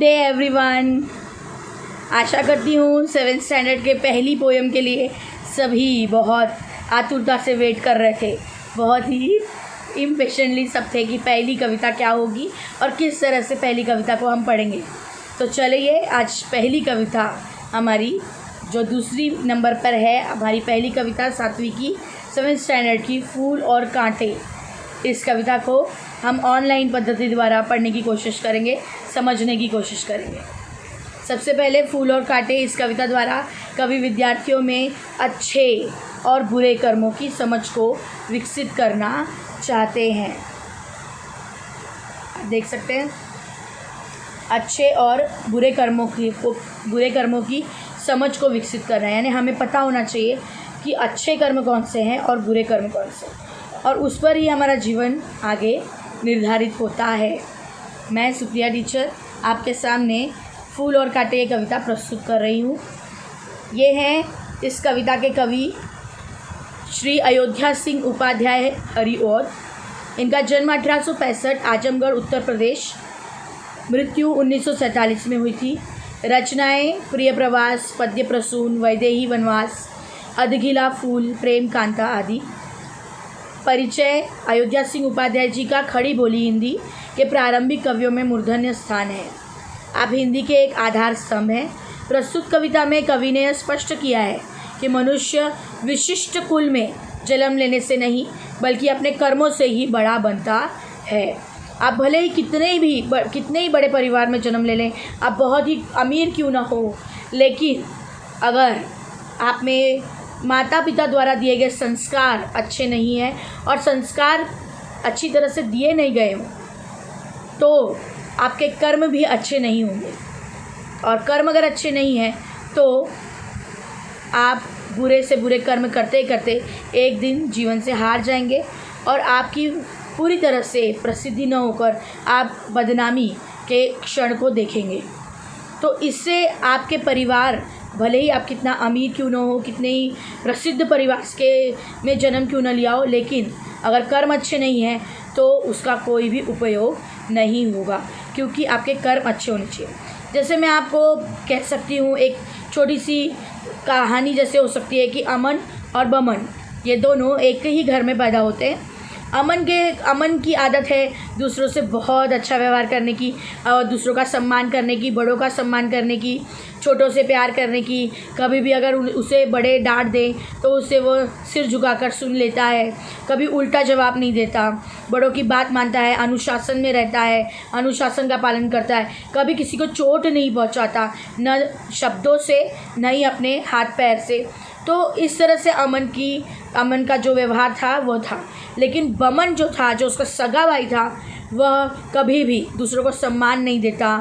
Day everyone. आशा करती हूँ 7th standard के पहली पोएम के लिए सभी बहुत आतुरता से वेट कर रहे थे। बहुत ही इम्पेशेंटली सब थे कि पहली कविता क्या होगी और किस तरह से पहली कविता को हम पढ़ेंगे। तो चलिए आज पहली कविता हमारी जो दूसरी नंबर पर है, हमारी पहली कविता 7वीं की 7th स्टैंडर्ड की फूल और कांटे। इस कविता को हम ऑनलाइन पद्धति द्वारा पढ़ने की कोशिश करेंगे, समझने की कोशिश करेंगे। सबसे पहले फूल और कांटे इस कविता द्वारा कवि विद्यार्थियों में अच्छे और बुरे कर्मों की समझ को विकसित करना चाहते हैं। देख सकते हैं, अच्छे और बुरे कर्मों की समझ को विकसित करना है, यानी हमें पता होना चाहिए कि अच्छे कर्म कौन से हैं और बुरे कर्म कौन से, और उस पर ही हमारा जीवन आगे निर्धारित होता है। मैं सुप्रिया टीचर आपके सामने फूल और कांटे ये कविता प्रस्तुत कर रही हूँ। ये हैं इस कविता के कवि श्री अयोध्या सिंह उपाध्याय हरिऔध। इनका जन्म 1865 आजमगढ़ उत्तर प्रदेश, मृत्यु 1947 में हुई थी। रचनाएं प्रिय प्रवास, पद्य प्रसून, वैदेही वनवास, अधगिला फूल, प्रेम कांता आदि। परिचय: अयोध्या सिंह उपाध्याय जी का खड़ी बोली हिंदी के प्रारंभिक कवियों में मूर्धन्य स्थान है। आप हिंदी के एक आधार स्तंभ हैं। प्रस्तुत कविता में कवि ने स्पष्ट किया है कि मनुष्य विशिष्ट कुल में जन्म लेने से नहीं बल्कि अपने कर्मों से ही बड़ा बनता है। आप भले ही कितने ही बड़े परिवार में जन्म ले लें, आप बहुत ही अमीर क्यों ना हो, लेकिन अगर आप में माता पिता द्वारा दिए गए संस्कार अच्छे नहीं हैं और संस्कार अच्छी तरह से दिए नहीं गए हों तो आपके कर्म भी अच्छे नहीं होंगे, और कर्म अगर अच्छे नहीं हैं तो आप बुरे से बुरे कर्म करते करते एक दिन जीवन से हार जाएंगे और आपकी पूरी तरह से प्रसिद्धि न होकर आप बदनामी के क्षण को देखेंगे। तो इससे आपके परिवार, भले ही आप कितना अमीर क्यों न हो, कितने ही प्रसिद्ध परिवार के में जन्म क्यों न लिया हो, लेकिन अगर कर्म अच्छे नहीं हैं तो उसका कोई भी उपयोग नहीं होगा, क्योंकि आपके कर्म अच्छे होने चाहिए। जैसे मैं आपको कह सकती हूँ, एक छोटी सी कहानी जैसे हो सकती है कि अमन और बमन ये दोनों एक ही घर में पैदा होते हैं। अमन की आदत है दूसरों से बहुत अच्छा व्यवहार करने की, और दूसरों का सम्मान करने की, बड़ों का सम्मान करने की, छोटों से प्यार करने की। कभी भी अगर उसे बड़े डांट दें तो उसे वो सिर झुकाकर सुन लेता है, कभी उल्टा जवाब नहीं देता, बड़ों की बात मानता है, अनुशासन में रहता है, अनुशासन का पालन करता है, कभी किसी को चोट नहीं पहुंचाता, न शब्दों से न ही अपने हाथ पैर से। तो इस तरह से अमन का जो व्यवहार था वो था। लेकिन बमन जो था, जो उसका सगा भाई था, वह कभी भी दूसरों को सम्मान नहीं देता।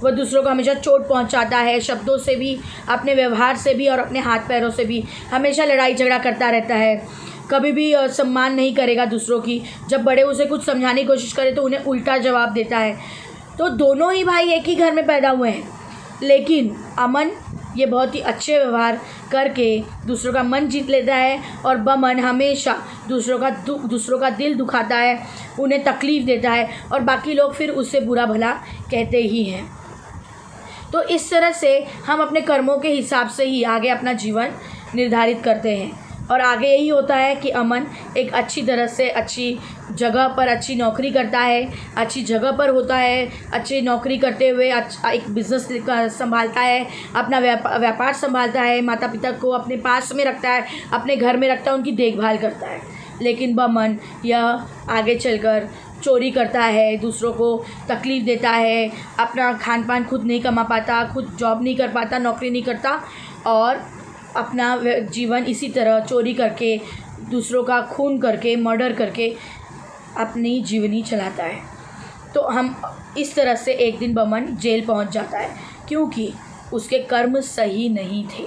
वह दूसरों को हमेशा चोट पहुंचाता है, शब्दों से भी, अपने व्यवहार से भी और अपने हाथ पैरों से भी हमेशा लड़ाई झगड़ा करता रहता है। कभी भी सम्मान नहीं करेगा दूसरों की। जब बड़े उसे कुछ समझाने की कोशिश करें तो उन्हें उल्टा जवाब देता है। तो दोनों ही भाई एक ही घर में पैदा हुए हैं, लेकिन अमन ये बहुत ही अच्छे व्यवहार करके दूसरों का मन जीत लेता है, और बमन हमेशा दूसरों का दिल दुखाता है, उन्हें तकलीफ़ देता है, और बाकी लोग फिर उससे बुरा भला कहते ही हैं। तो इस तरह से हम अपने कर्मों के हिसाब से ही आगे अपना जीवन निर्धारित करते हैं, और आगे यही होता है कि अमन एक अच्छी तरह से अच्छी जगह पर अच्छी नौकरी करता है, अच्छी जगह पर होता है, अच्छी नौकरी करते हुए एक बिज़नेस संभालता है, अपना व्यापार संभालता है, माता पिता को अपने पास में रखता है, अपने घर में रखता है, उनकी देखभाल करता है। लेकिन बमन यह आगे चलकर चोरी करता है, दूसरों को तकलीफ़ देता है, अपना खान पान खुद नहीं कमा पाता, खुद जॉब नहीं कर पाता, नौकरी नहीं करता, और अपना जीवन इसी तरह चोरी करके, दूसरों का खून करके, मर्डर करके अपनी जीवनी चलाता है। तो हम इस तरह से एक दिन बमन जेल पहुंच जाता है, क्योंकि उसके कर्म सही नहीं थे।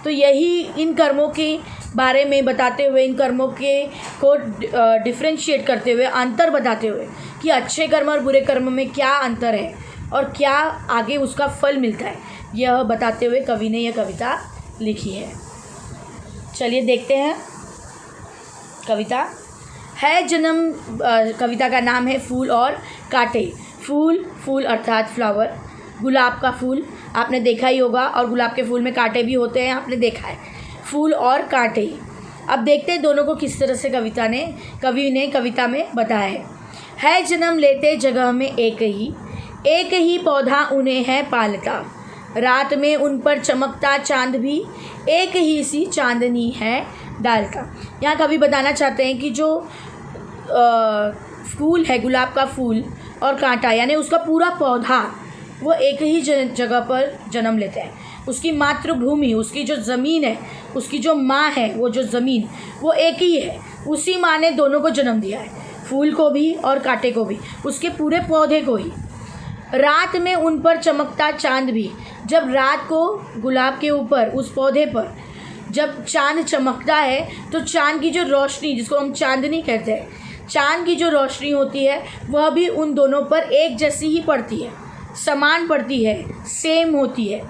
तो यही इन कर्मों के बारे में बताते हुए, इन कर्मों को डिफ्रेंशिएट करते हुए, अंतर बताते हुए कि अच्छे कर्म और बुरे कर्म में क्या अंतर है और क्या आगे उसका फल मिलता है, यह बताते हुए कवि ने यह कविता लिखी है। चलिए देखते हैं कविता। है जन्म कविता का नाम है फूल और कांटे। फूल अर्थात फ्लावर, गुलाब का फूल आपने देखा ही होगा, और गुलाब के फूल में कांटे भी होते हैं, आपने देखा है, फूल और कांटे ही। अब देखते हैं दोनों को किस तरह से कवि ने कविता में बताया है जन्म लेते जगह में एक ही पौधा उन्हें है पालता, रात में उन पर चमकता चांद भी एक ही सी चांदनी है डालता। यहाँ कवि बताना चाहते हैं कि जो फूल है, गुलाब का फूल और कांटा, यानी उसका पूरा पौधा वो एक ही जगह पर जन्म लेते हैं। उसकी मातृभूमि, उसकी जो ज़मीन है, उसकी जो माँ है, वो जो ज़मीन वो एक ही है। उसी माँ ने दोनों को जन्म दिया है, फूल को भी और कांटे को भी, उसके पूरे पौधे को ही। रात में उन पर चमकता चांद भी, जब रात को गुलाब के ऊपर उस पौधे पर जब चांद चमकता है तो चांद की जो रोशनी, जिसको हम चांदनी कहते हैं, चांद की जो रोशनी होती है वह भी उन दोनों पर एक जैसी ही पड़ती है, समान पड़ती है, सेम होती है।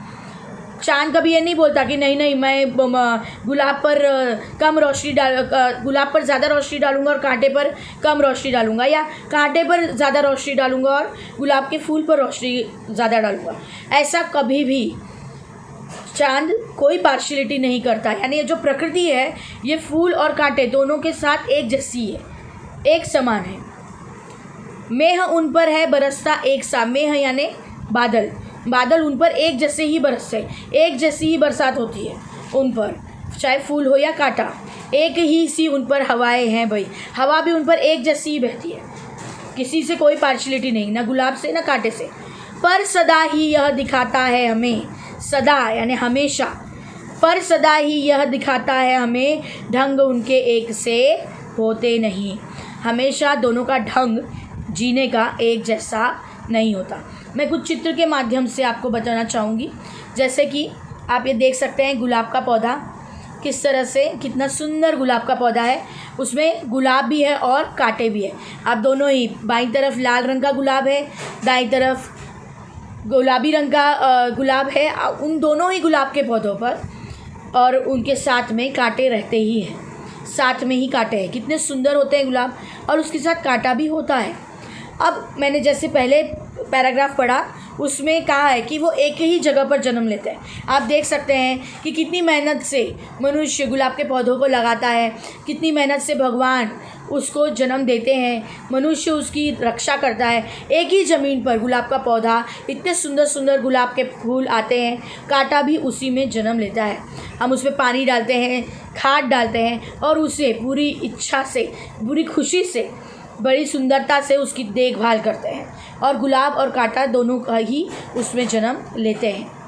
चांद कभी ये नहीं बोलता कि नहीं मैं गुलाब पर कम रोशनी गुलाब पर ज़्यादा रोशनी डालूंगा और कांटे पर कम रोशनी डालूंगा, या कांटे पर ज़्यादा रोशनी डालूंगा और गुलाब के फूल पर रोशनी ज़्यादा डालूंगा। ऐसा कभी भी चांद कोई पार्शियलिटी नहीं करता। यानी ये जो प्रकृति है ये फूल और कांटे दोनों के साथ एक जैसी है, एक समान है। मेह उन पर है बरसता एक सा, मेह यानी बादल, बादल उन पर एक जैसे ही बरसते, एक जैसी ही बरसात होती है उन पर, चाहे फूल हो या कांटा। एक ही सी उन पर हवाएं हैं भाई, हवा भी उन पर एक जैसी ही बहती है, किसी से कोई पार्शियलिटी नहीं, ना गुलाब से ना कांटे से। पर सदा ही यह दिखाता है हमें, सदा यानी हमेशा, पर सदा ही यह दिखाता है हमें ढंग उनके एक से होते नहीं। हमेशा दोनों का ढंग जीने का एक जैसा नहीं होता। मैं कुछ चित्र के माध्यम से आपको बताना चाहूँगी। जैसे कि आप ये देख सकते हैं गुलाब का पौधा किस तरह से, कितना सुंदर गुलाब का पौधा है, उसमें गुलाब भी है और कांटे भी है। आप दोनों ही, बाईं तरफ लाल रंग का गुलाब है, दाईं तरफ गुलाबी रंग का गुलाब है, उन दोनों ही गुलाब के पौधों पर, और उनके साथ में कांटे रहते ही हैं, साथ में ही कांटे हैं। कितने सुंदर होते हैं गुलाब, और उसके साथ कांटा भी होता है। अब मैंने जैसे पहले पैराग्राफ पढ़ा, उसमें कहा है कि वो एक ही जगह पर जन्म लेते हैं। आप देख सकते हैं कि कितनी मेहनत से मनुष्य गुलाब के पौधों को लगाता है, कितनी मेहनत से भगवान उसको जन्म देते हैं, मनुष्य उसकी रक्षा करता है। एक ही ज़मीन पर गुलाब का पौधा, इतने सुंदर सुंदर गुलाब के फूल आते हैं, कांटा भी उसी में जन्म लेता है। हम उसमें पानी डालते हैं, खाद डालते हैं, और उसे पूरी इच्छा से, पूरी खुशी से, बड़ी सुंदरता से उसकी देखभाल करते हैं, और गुलाब और कांटा दोनों का ही उसमें जन्म लेते हैं।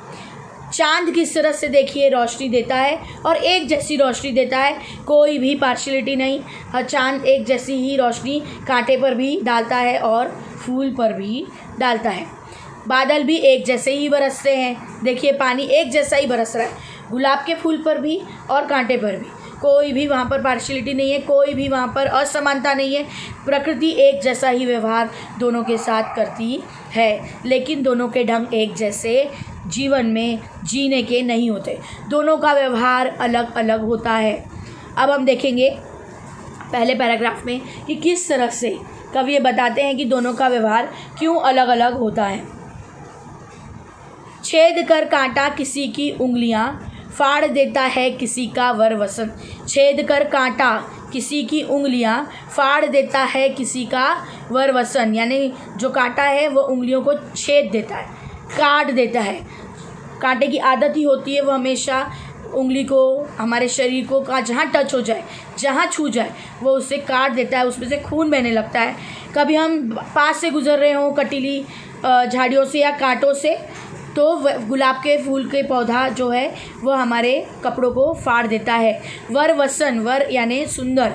चांद किस तरह से देखिए रोशनी देता है, और एक जैसी रोशनी देता है, कोई भी पार्शियलिटी नहीं। हर चांद एक जैसी ही रोशनी कांटे पर भी डालता है और फूल पर भी डालता है। बादल भी एक जैसे ही बरसते हैं, देखिए पानी एक जैसा ही बरस रहा है गुलाब के फूल पर भी और कांटे पर भी, कोई भी वहाँ पर पार्शियलिटी नहीं है, कोई भी वहाँ पर असमानता नहीं है। प्रकृति एक जैसा ही व्यवहार दोनों के साथ करती है, लेकिन दोनों के ढंग एक जैसे जीवन में जीने के नहीं होते, दोनों का व्यवहार अलग अलग होता है। अब हम देखेंगे पहले पैराग्राफ में कि किस तरह से कवि ये बताते हैं कि दोनों का व्यवहार क्यों अलग अलग होता है। छेद कर कांटा किसी की उंगलियां, फाड़ देता है किसी का वर वसन। छेद कर कांटा किसी की उंगलियां, फाड़ देता है किसी का वर वसन, यानी जो कांटा है वो उंगलियों को छेद देता है, काट देता है। कांटे की आदत ही होती है वो हमेशा उंगली को, हमारे शरीर को का जहाँ टच हो जाए, जहाँ छू जाए, वो उससे काट देता है, उसमें से खून बहने लगता है। कभी हम पास से गुजर रहे हों कटीली झाड़ियों से या कांटों से, तो गुलाब के फूल के पौधा जो है वो हमारे कपड़ों को फाड़ देता है। वर वसन, वर यानी सुंदर,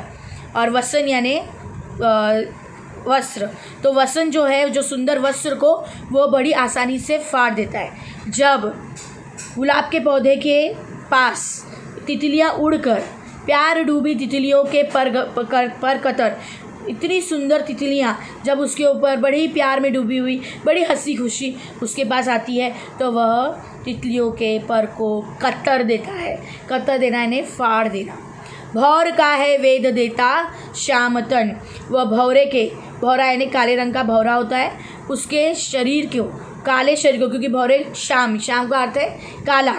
और वसन यानी वस्त्र। तो वसन जो है, जो सुंदर वस्त्र को वो बड़ी आसानी से फाड़ देता है। जब गुलाब के पौधे के पास तितलियां उड़कर, प्यार डूबी तितलियों के पर कतर, इतनी सुंदर तितलियां जब उसके ऊपर बड़े ही प्यार में डूबी हुई, बड़ी हंसी खुशी उसके पास आती है, तो वह तितलियों के पर को कतर देता है। कतर देना यानी फाड़ देना। भौर का है वेद देता श्याम तन, वह भौरे के, भौरा यानी काले रंग का भौरा होता है, उसके शरीर को काले शरीर को, क्योंकि भौरे श्याम, श्याम का अर्थ है काला,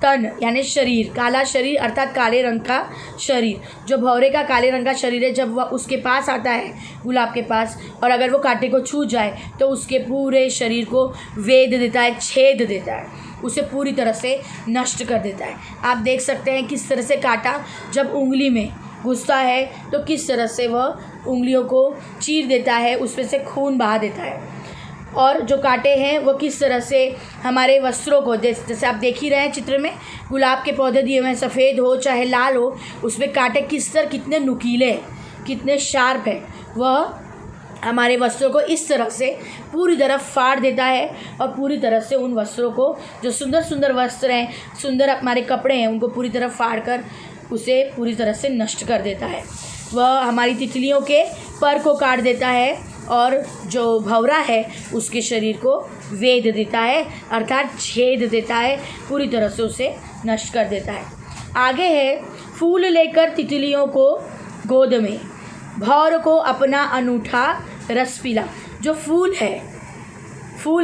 तन यानी शरीर, काला शरीर अर्थात काले रंग का शरीर। जो भौरे का काले रंग का शरीर है, जब वह उसके पास आता है गुलाब के पास, और अगर वो कांटे को छू जाए तो उसके पूरे शरीर को वेध देता है, छेद देता है, उसे पूरी तरह से नष्ट कर देता है। आप देख सकते हैं किस तरह से कांटा जब उंगली में घुसता है तो किस तरह से वह उंगलियों को चीर देता है, उसमें से खून बहा देता है। और जो कांटे हैं वो किस तरह से हमारे वस्त्रों को, जैसे आप देख ही रहे हैं चित्र में, गुलाब के पौधे दिए हुए हैं, सफ़ेद हो चाहे लाल हो, उसमें कांटे किस तरह कितने नुकीले, कितने शार्प है, वह हमारे वस्त्रों को इस तरह से पूरी तरह फाड़ देता है और पूरी तरह से उन वस्त्रों को, जो सुंदर सुंदर वस्त्र हैं, सुंदर हमारे कपड़े हैं, उनको पूरी तरह फाड़ कर उसे पूरी तरह से नष्ट कर देता है। वह हमारी तितलियों के पर को काट देता है और जो भंवरा है उसके शरीर को वेध देता है, अर्थात छेद देता है, पूरी तरह से उसे नष्ट कर देता है। आगे है, फूल लेकर तितलियों को गोद में, भौर को अपना अनूठा रस पिला। जो फूल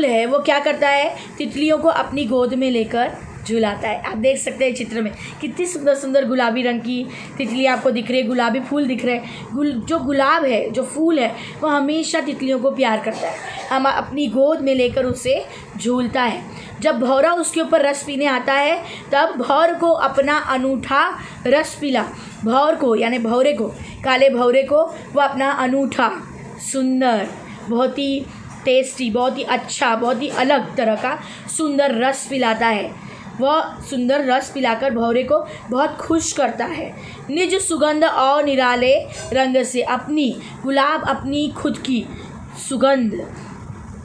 है वो क्या करता है, तितलियों को अपनी गोद में लेकर झुलाता है। आप देख सकते हैं चित्र में कितनी सुंदर सुंदर गुलाबी रंग की तितली आपको दिख रही है, गुलाबी फूल दिख रहे हैं। जो गुलाब है, जो फूल है, वो हमेशा तितलियों को प्यार करता है, हम अपनी गोद में लेकर उसे झूलता है। जब भौरा उसके ऊपर रस पीने आता है तब भौर को अपना अनूठा रस पिला। भौर को यानी भौरे को, काले भौरे को वो अपना अनूठा, सुंदर, बहुत ही टेस्टी, बहुत ही अच्छा, बहुत ही अलग तरह का सुंदर रस पिलाता है। वह सुंदर रस पिलाकर भौरे को बहुत खुश करता है। निज सुगंध और निराले रंग से, अपनी गुलाब अपनी खुद की सुगंध,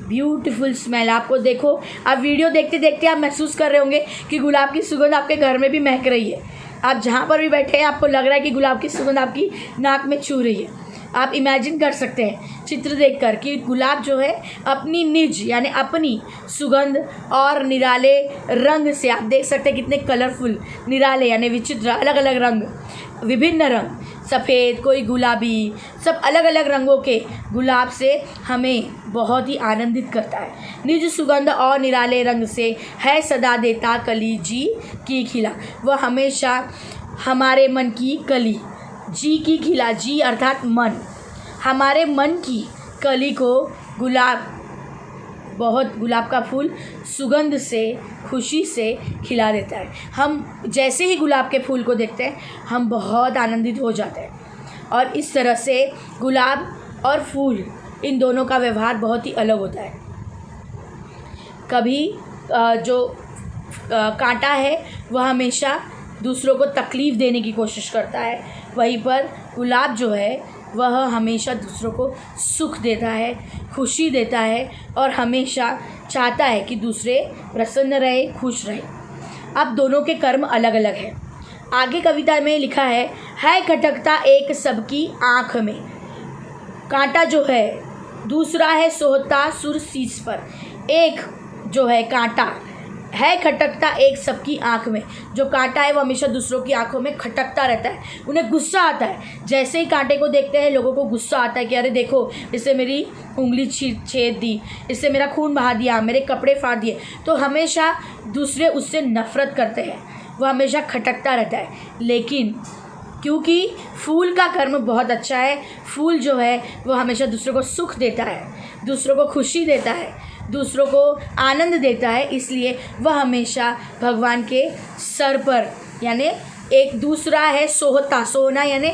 ब्यूटीफुल स्मेल। आपको देखो, आप वीडियो देखते देखते आप महसूस कर रहे होंगे कि गुलाब की सुगंध आपके घर में भी महक रही है। आप जहाँ पर भी बैठे हैं आपको लग रहा है कि गुलाब की सुगंध आपकी नाक में छू रही है। आप इमेजिन कर सकते हैं चित्र देखकर कि गुलाब जो है अपनी निज यानी अपनी सुगंध और निराले रंग से, आप देख सकते हैं कितने कलरफुल, निराले यानी विचित्र, अलग अलग रंग, विभिन्न रंग, सफ़ेद, कोई गुलाबी, सब अलग अलग रंगों के गुलाब से हमें बहुत ही आनंदित करता है। निज सुगंध और निराले रंग से है सदा देता कली जी की खिला। वह हमेशा हमारे मन की कली, जी की खिला, जी अर्थात मन, हमारे मन की कली को गुलाब, बहुत गुलाब का फूल सुगंध से, खुशी से खिला देता है। हम जैसे ही गुलाब के फूल को देखते हैं हम बहुत आनंदित हो जाते हैं। और इस तरह से गुलाब और फूल, इन दोनों का व्यवहार बहुत ही अलग होता है। कभी जो कांटा है वह हमेशा दूसरों को तकलीफ़ देने की कोशिश करता है, वहीं पर गुलाब जो है वह हमेशा दूसरों को सुख देता है, खुशी देता है और हमेशा चाहता है कि दूसरे प्रसन्न रहे, खुश रहे। अब दोनों के कर्म अलग अलग हैं। आगे कविता में लिखा है खटकता एक सबकी आँख में। कांटा जो है, दूसरा है सोहता सुर शीश पर। एक जो है कांटा है खटकता एक सबकी आँख में, जो कांटा है वो हमेशा दूसरों की आँखों में खटकता रहता है, उन्हें गुस्सा आता है। जैसे ही कांटे को देखते हैं लोगों को गुस्सा आता है कि अरे देखो, इससे मेरी उंगली छेद दी, इससे मेरा खून बहा दिया, मेरे कपड़े फाड़ दिए। तो हमेशा दूसरे उससे नफ़रत करते हैं, वह हमेशा खटकता रहता है। लेकिन क्योंकि फूल का कर्म बहुत अच्छा है, फूल जो है वो हमेशा दूसरों को सुख देता है, दूसरों को खुशी देता है, दूसरों को आनंद देता है, इसलिए वह हमेशा भगवान के सर पर, यानी एक दूसरा है सोहता, सोना यानी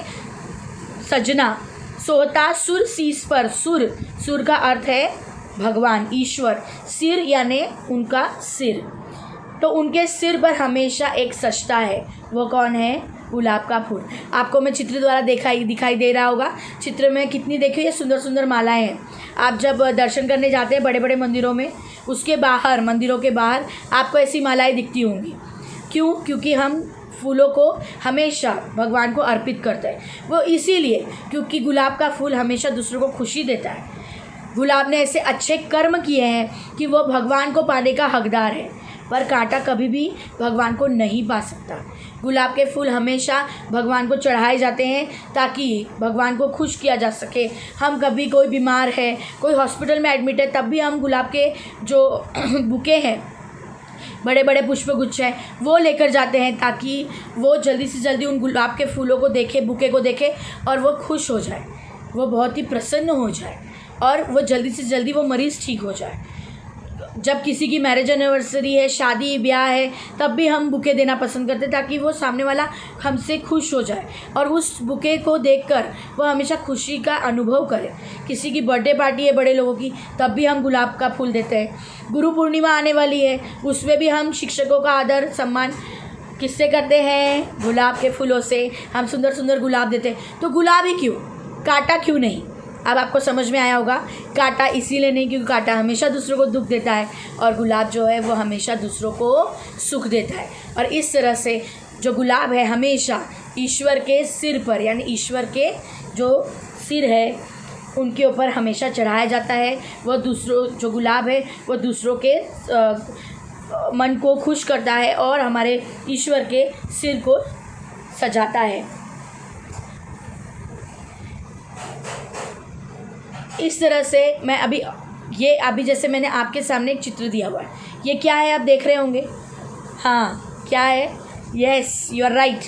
सजना, सोहता सुर शीश पर। सुर का अर्थ है भगवान, ईश्वर, सिर यानी उनका सिर, तो उनके सिर पर हमेशा एक सजता है। वो कौन है? गुलाब का फूल। आपको मैं चित्र द्वारा दिखाई दे रहा होगा। चित्र में कितनी देखिए ये सुंदर सुंदर मालाएं हैं। आप जब दर्शन करने जाते हैं बड़े बड़े मंदिरों में, उसके बाहर, मंदिरों के बाहर आपको ऐसी मालाएं दिखती होंगी। क्यों? क्योंकि हम फूलों को हमेशा भगवान को अर्पित करते हैं। वो इसीलिए क्योंकि गुलाब का फूल हमेशा दूसरों को खुशी देता है। गुलाब ने ऐसे अच्छे कर्म किए हैं कि वो भगवान को पाने का हकदार है, पर कांटा कभी भी भगवान को नहीं पा सकता। गुलाब के फूल हमेशा भगवान को चढ़ाए जाते हैं ताकि भगवान को खुश किया जा सके। हम कभी कोई बीमार है, कोई हॉस्पिटल में एडमिट है, तब भी हम गुलाब के जो बुके हैं, बड़े बड़े पुष्पगुच्छ हैं, वो लेकर जाते हैं ताकि वो जल्दी से जल्दी उन गुलाब के फूलों को देखे, बुके को देखे और वो खुश हो जाए, वो बहुत ही प्रसन्न हो जाए और वो जल्दी से जल्दी वो मरीज़ ठीक हो जाए। जब किसी की मैरिज एनिवर्सरी है, शादी ब्याह है, तब भी हम बुके देना पसंद करते हैं ताकि वो सामने वाला हमसे खुश हो जाए और उस बुके को देखकर वो हमेशा खुशी का अनुभव करे। किसी की बर्थडे पार्टी है बड़े लोगों की, तब भी हम गुलाब का फूल देते हैं। गुरु पूर्णिमा आने वाली है, उसमें भी हम शिक्षकों का आदर सम्मान किससे करते हैं? गुलाब के फूलों से। हम सुंदर सुंदर गुलाब देते हैं। तो गुलाब ही क्यों, कांटा क्यों नहीं? अब आपको समझ में आया होगा। कांटा इसीलिए नहीं क्योंकि कांटा हमेशा दूसरों को दुख देता है और गुलाब जो है वो हमेशा दूसरों को सुख देता है। और इस तरह से जो गुलाब है हमेशा ईश्वर के सिर पर, यानी ईश्वर के जो सिर है उनके ऊपर हमेशा चढ़ाया जाता है। वो दूसरों, जो गुलाब है वो दूसरों के मन को खुश करता है और हमारे ईश्वर के सिर को सजाता है। इस तरह से मैं अभी जैसे मैंने आपके सामने एक चित्र दिया हुआ है, ये क्या है आप देख रहे होंगे? हाँ, क्या है? Yes, you are right,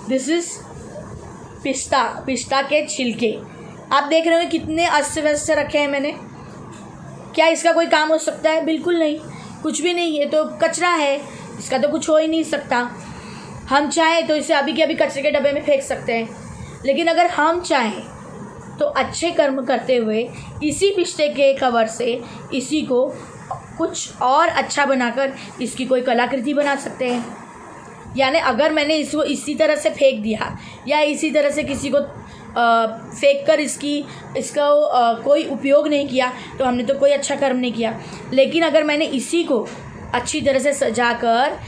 this is पिस्ता के छिलके। आप देख रहे होंगे कितने अस्त व्यस्त रखे हैं मैंने। क्या इसका कोई काम हो सकता है? बिल्कुल नहीं, कुछ भी नहीं। ये तो कचरा है, इसका तो कुछ हो ही नहीं सकता। हम चाहें तो इसे अभी के अभी कचरे के डब्बे में फेंक सकते हैं, लेकिन अगर हम चाहें तो अच्छे कर्म करते हुए इसी पिस्ते के कवर से इसी को कुछ और अच्छा बनाकर इसकी कोई कलाकृति बना सकते हैं। यानी अगर मैंने इसको इसी तरह से फेंक दिया या इसी तरह से किसी को फेंक कर इसका कोई उपयोग नहीं किया तो हमने तो कोई अच्छा कर्म नहीं किया। लेकिन अगर मैंने इसी को अच्छी तरह से सजाकर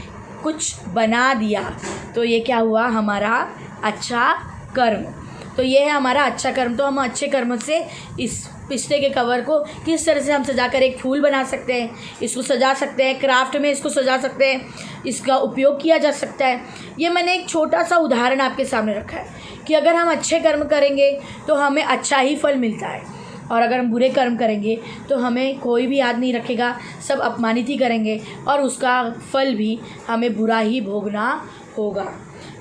कुछ बना दिया तो ये क्या हुआ? हमारा अच्छा कर्म। तो ये है हमारा अच्छा कर्म। तो हम अच्छे कर्म से इस पिस्ते के कवर को किस तरह से हम सजाकर एक फूल बना सकते हैं, इसको सजा सकते हैं, क्राफ्ट में इसको सजा सकते हैं, इसका उपयोग किया जा सकता है। ये मैंने एक छोटा सा उदाहरण आपके सामने रखा है कि अगर हम अच्छे कर्म करेंगे तो हमें अच्छा ही फल मिलता है और अगर हम बुरे कर्म करेंगे तो हमें कोई भी याद नहीं रखेगा, सब अपमानित ही करेंगे और उसका फल भी हमें बुरा ही भोगना होगा।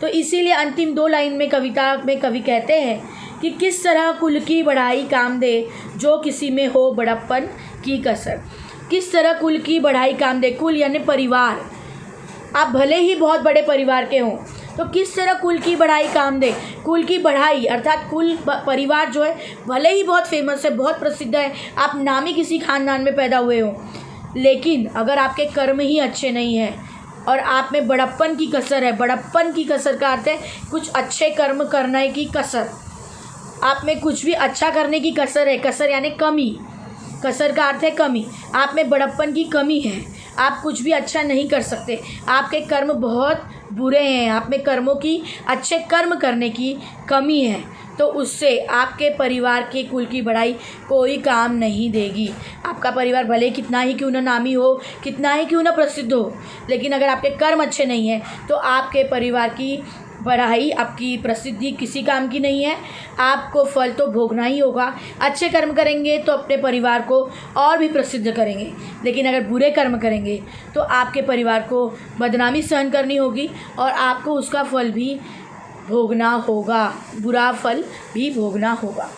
तो इसीलिए अंतिम 2 लाइन में कविता में कवि कहते हैं कि किस तरह कुल की बढ़ाई काम दे जो किसी में हो बड़प्पन की कसर। किस तरह कुल की बढ़ाई काम दे, कुल यानी परिवार। आप भले ही बहुत बड़े परिवार के हों तो किस तरह कुल की बढ़ाई काम दे। कुल की बढ़ाई अर्थात कुल परिवार जो है भले ही बहुत फेमस है, बहुत प्रसिद्ध है, आप नामी किसी खानदान में पैदा हुए हो, लेकिन अगर आपके कर्म ही अच्छे नहीं हैं और आप में बड़प्पन की कसर है। बड़प्पन की कसर का अर्थ है कुछ अच्छे कर्म करने की कसर। आप में कुछ भी अच्छा करने की कसर है। कसर यानी कमी, कसर का अर्थ है कमी। आप में बड़प्पन की कमी है, आप कुछ भी अच्छा नहीं कर सकते, आपके कर्म बहुत बुरे हैं, आप में कर्मों की, अच्छे कर्म करने की कमी है, तो उससे आपके परिवार के कुल की बढ़ाई कोई काम नहीं देगी। आपका परिवार भले कितना ही क्यों ना नामी हो, कितना ही क्यों ना प्रसिद्ध हो, लेकिन अगर आपके कर्म अच्छे नहीं हैं तो आपके परिवार की बढ़ाई, आपकी प्रसिद्धि किसी काम की नहीं है। आपको फल तो भोगना ही होगा। अच्छे कर्म करेंगे तो अपने परिवार को और भी प्रसिद्ध करेंगे, लेकिन अगर बुरे कर्म करेंगे तो आपके परिवार को बदनामी सहन करनी होगी और आपको उसका फल भी भोगना होगा, बुरा फल भी भोगना होगा।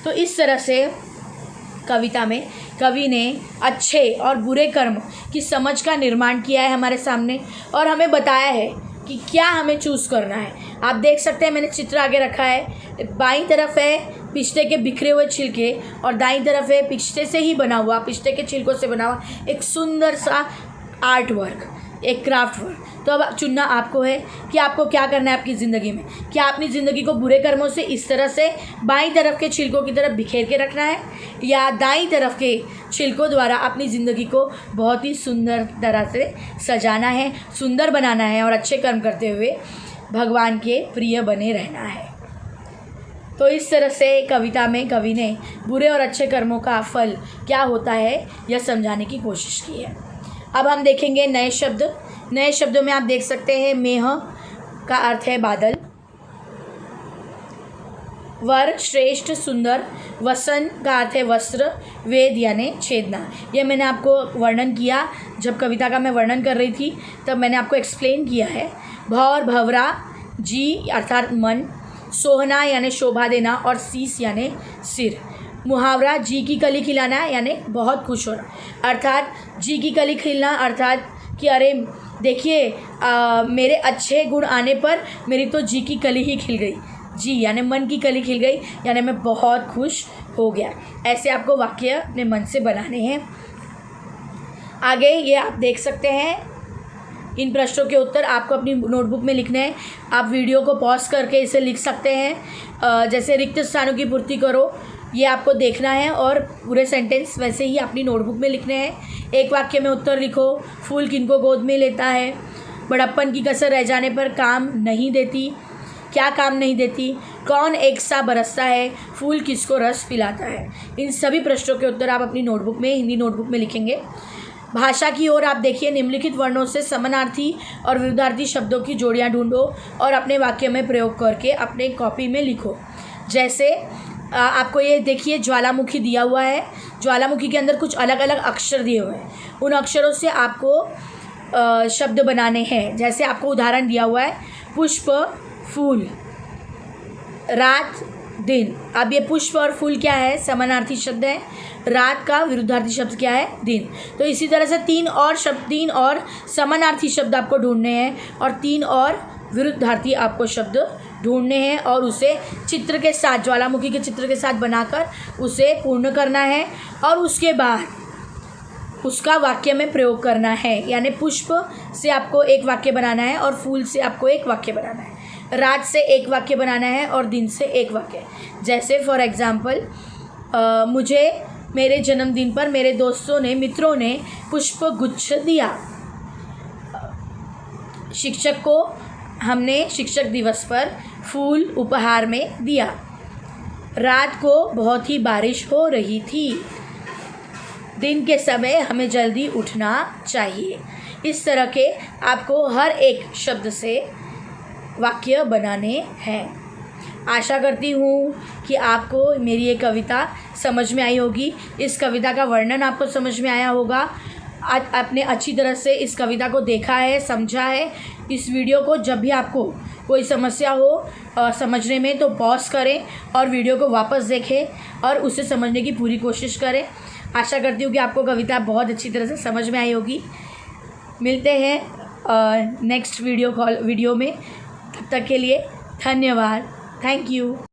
तो इस तरह से कविता में कवि ने अच्छे और बुरे कर्म की समझ का निर्माण किया है हमारे सामने और हमें बताया है कि क्या हमें चूज़ करना है। आप देख सकते हैं मैंने चित्र आगे रखा है। बाईं तरफ है पिस्ते के बिखरे हुए छिलके और दाईं तरफ है पिस्ते से ही बना हुआ, पिस्ते के छिलकों से बना हुआ एक सुंदर सा आर्ट वर्क, एक क्राफ्ट वर्क। तो अब चुनना आपको है कि आपको क्या करना है अपनी ज़िंदगी में। क्या अपनी ज़िंदगी को बुरे कर्मों से इस तरह से बाईं तरफ के छिलकों की तरफ बिखेर के रखना है या दाईं तरफ के छिलकों द्वारा अपनी ज़िंदगी को बहुत ही सुंदर तरह से सजाना है, सुंदर बनाना है और अच्छे कर्म करते हुए भगवान के प्रिय बने रहना है। तो इस तरह से कविता में कवि ने बुरे और अच्छे कर्मों का फल क्या होता है यह समझाने की कोशिश की है। अब हम देखेंगे नए शब्द। नए शब्दों में आप देख सकते हैं मेह, का अर्थ है बादल। वर श्रेष्ठ सुंदर, वसन का अर्थ है वस्त्र, वेद यानी छेदना। यह मैंने आपको वर्णन किया, जब कविता का मैं वर्णन कर रही थी तब मैंने आपको एक्सप्लेन किया है। भौर भवरा, जी अर्थात मन, सोहना यानी शोभा देना और शीश यानी सिर। मुहावरा जी की कली खिलाना यानी बहुत खुश होना, अर्थात जी की कली खिलना अर्थात कि अरे देखिए मेरे अच्छे गुण आने पर मेरी तो जी की कली ही खिल गई। जी यानी मन की कली खिल गई, यानी मैं बहुत खुश हो गया। ऐसे आपको वाक्य अपने मन से बनाने हैं। आगे ये आप देख सकते हैं, इन प्रश्नों के उत्तर आपको अपनी नोटबुक में लिखने हैं। आप वीडियो को पॉज करके इसे लिख सकते हैं। जैसे रिक्त स्थानों की पूर्ति करो, ये आपको देखना है और पूरे सेंटेंस वैसे ही अपनी नोटबुक में लिखने हैं। एक वाक्य में उत्तर लिखो। फूल किनको गोद में लेता है? बड़प्पन की कसर रह जाने पर काम नहीं देती। क्या काम नहीं देती? कौन एक सा बरसता है? फूल किसको रस पिलाता है? इन सभी प्रश्नों के उत्तर आप अपनी नोटबुक में, हिंदी नोटबुक में लिखेंगे। भाषा की ओर आप देखिए, निम्नलिखित वर्णों से समानार्थी और विरुद्धार्थी शब्दों की जोड़ियां ढूंढो और अपने वाक्य में प्रयोग करके अपने कॉपी में लिखो। जैसे आपको ये देखिए ज्वालामुखी दिया हुआ है, ज्वालामुखी के अंदर कुछ अलग अलग अक्षर दिए हुए हैं, उन अक्षरों से आपको शब्द बनाने हैं। जैसे आपको उदाहरण दिया हुआ है पुष्प, फूल, रात, दिन। अब ये पुष्प और फूल क्या है? समानार्थी शब्द है। रात का विरुद्धार्थी शब्द क्या है? दिन। तो इसी तरह से तीन और समानार्थी शब्द आपको ढूंढने हैं और 3 और विरुद्धार्थी आपको शब्द ढूंढने हैं और उसे चित्र के साथ, ज्वालामुखी के चित्र के साथ बनाकर उसे पूर्ण करना है और उसके बाद उसका वाक्य में प्रयोग करना है। यानी पुष्प से आपको एक वाक्य बनाना है और फूल से आपको एक वाक्य बनाना है, रात से एक वाक्य बनाना है और दिन से एक वाक्य। जैसे फॉर एग्ज़ाम्पल, मुझे मेरे जन्मदिन पर मेरे दोस्तों ने, मित्रों ने पुष्प गुच्छ दिया। शिक्षक को हमने शिक्षक दिवस पर फूल उपहार में दिया। रात को बहुत ही बारिश हो रही थी। दिन के समय हमें जल्दी उठना चाहिए। इस तरह के आपको हर एक शब्द से वाक्य बनाने हैं। आशा करती हूँ कि आपको मेरी ये कविता समझ में आई होगी। इस कविता का वर्णन आपको समझ में आया होगा। आज आपने अच्छी तरह से इस कविता को देखा है, समझा है। इस वीडियो को जब भी आपको कोई समस्या हो समझने में तो पॉज करें और वीडियो को वापस देखें और उसे समझने की पूरी कोशिश करें। आशा करती हूँ कि आपको कविता बहुत अच्छी तरह से समझ में आई होगी। मिलते हैं नेक्स्ट वीडियो में। तब तक के लिए धन्यवाद। Thank you.